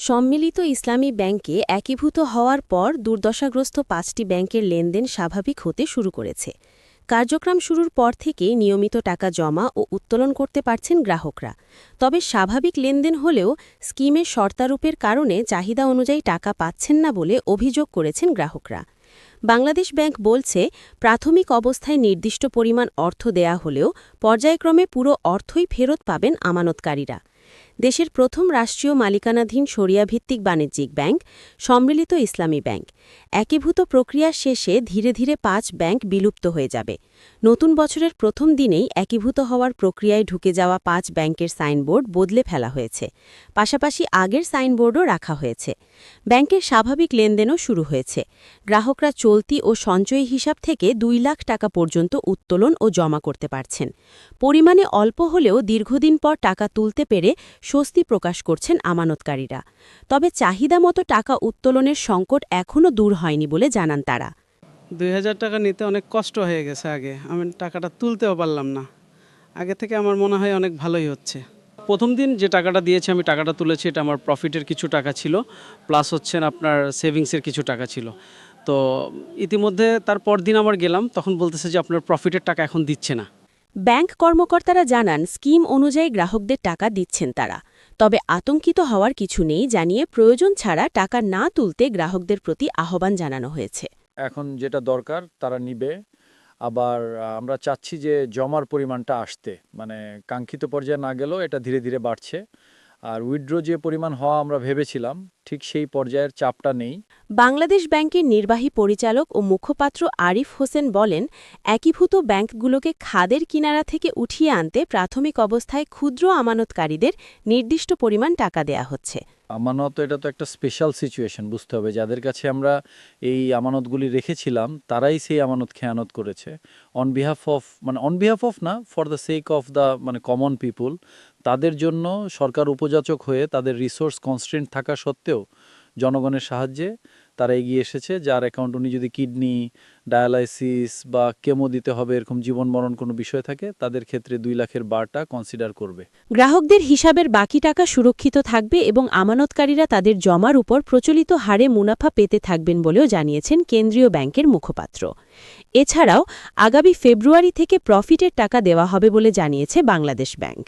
সম্মিলিত ইসলামী ব্যাংকে একীভূত হওয়ার পর দুর্দশাগ্রস্ত ৫টি ব্যাংকের লেনদেন স্বাভাবিক হতে শুরু করেছে। কার্যক্রম শুরুর পর থেকেই নিয়মিত টাকা জমা ও উত্তোলন করতে পারছেন গ্রাহকরা। তবে স্বাভাবিক লেনদেন হলেও স্কিমের শর্তারোপের কারণে চাহিদা অনুযায়ী টাকা পাচ্ছেন না বলে অভিযোগ করেছেন গ্রাহকরা। বাংলাদেশ ব্যাংক বলছে, প্রাথমিক অবস্থায় নির্দিষ্ট পরিমাণ অর্থ দেয়া হলেও পর্যায়ক্রমে পুরো অর্থই ফেরত পাবেন আমানতকারীরা। দেশের প্রথম রাষ্ট্রীয় মালিকানাধীন শরিয়াভিত্তিক বাণিজ্যিক ব্যাংক সম্মিলিত ইসলামী ব্যাংক একীভূত প্রক্রিয়া শেষে ধীরে ধীরে ৫ ব্যাংক বিলুপ্ত হয়ে যাবে। নতুন বছরের প্রথম দিনেই একীভূত হওয়ার প্রক্রিয়ায় ঢুকে যাওয়া ৫ ব্যাংকের সাইনবোর্ড বদলে ফেলা হয়েছে। পাশাপাশি আগের সাইনবোর্ডও রাখা হয়েছে। ব্যাংকের স্বাভাবিক লেনদেনও শুরু হয়েছে। গ্রাহকরা চলতি ও সঞ্চয়ী হিসাব থেকে ২ লাখ টাকা পর্যন্ত উত্তোলন ও জমা করতে পারছেন। পরিমাণে অল্প হলেও দীর্ঘদিন পর টাকা তুলতে পেরে স্বস্তি প্রকাশ করছেন আমানতকারীরা। তবে চাহিদা মতো টাকা উত্তোলনের সংকট এখনও দূর হয়নি বলে জানান তারা। ২,০০০ টাকা নিতে অনেক কষ্ট হয়ে গেছে। আগে আমি টাকাটা তুলতেও পারলাম না। আগে থেকে আমার মনে হয় অনেক ভালোই হচ্ছে। প্রথম দিন যে টাকাটা দিয়েছি, আমি টাকাটা তুলেছি, এটা আমার প্রফিটের কিছু টাকা ছিল, প্লাস আপনার সেভিংসের কিছু টাকা ছিল। তো ইতিমধ্যে তার পরদিন আবার গেলাম, তখন বলতেছে যে আপনার প্রফিটের টাকা এখন দিচ্ছে না। ব্যাংক কর্মকর্তারা জানান, স্কিম অনুযায়ী গ্রাহকদের টাকা দিচ্ছেন তারা। তবে আতঙ্কিত হওয়ার কিছু নেই জানিয়ে প্রয়োজন ছাড়া টাকা না তুলতে গ্রাহকদের প্রতি আহ্বান জানানো হয়েছে। এখন যেটা দরকার তারা নিবে। আবার আমরা চাচ্ছি যে জমার পরিমাণটা আসতে, মানে কাঙ্ক্ষিত পর্যায়ে না গেলেও এটা ধীরে ধীরে বাড়ছে। আর উইথড্র যে পরিমাণ হওয়া আমরা ভেবেছিলাম, ঠিক সেই পর্যায়ের চাপটা নেই। বাংলাদেশ ব্যাংকের নির্বাহী পরিচালক ও মুখপাত্র আরিফ হোসেন বলেন, একীভূত ব্যাংকগুলোকে খাদের কিনারা থেকে উঠিয়ে আনতে প্রাথমিক অবস্থায় ক্ষুদ্র আমানতকারীদের নির্দিষ্ট পরিমাণ টাকা দেয়া হচ্ছে। আমানত এটা তো একটা স্পেশাল সিচুয়েশন, বুঝতে হবে যাদের কাছে আমরা এই আমানতগুলি রেখেছিলাম তারাই সেই আমানত খেয়ানত করেছে। অন বিহাফ অফ না, for the sake of the common পিপুল, তাদের জন্য সরকার উপযাচক হয়ে তাদের রিসোর্স কনস্ট্রেন্ট থাকা সত্ত্বেও জনগণের সাহায্যে তারা এগিয়ে এসেছে। যার অ্যাকাউন্ট উনি যদি কিডনি, ডায়ালাইসিস বা কেমো দিতে হবে, এরকম জীবন মরণ কোনো বিষয় থাকে, তাদের ক্ষেত্রে ২ লাখের বারটা কনসিডার করবে। গ্রাহকদের হিসাবের বাকি টাকা সুরক্ষিত থাকবে এবং আমানতকারীরা তাদের জমার উপর প্রচলিত হারে মুনাফা পেতে থাকবেন বলেও জানিয়েছেন কেন্দ্রীয় ব্যাংকের মুখপাত্র। এছাড়াও আগামী ফেব্রুয়ারি থেকে প্রফিটের টাকা দেওয়া হবে বলে জানিয়েছে বাংলাদেশ ব্যাংক।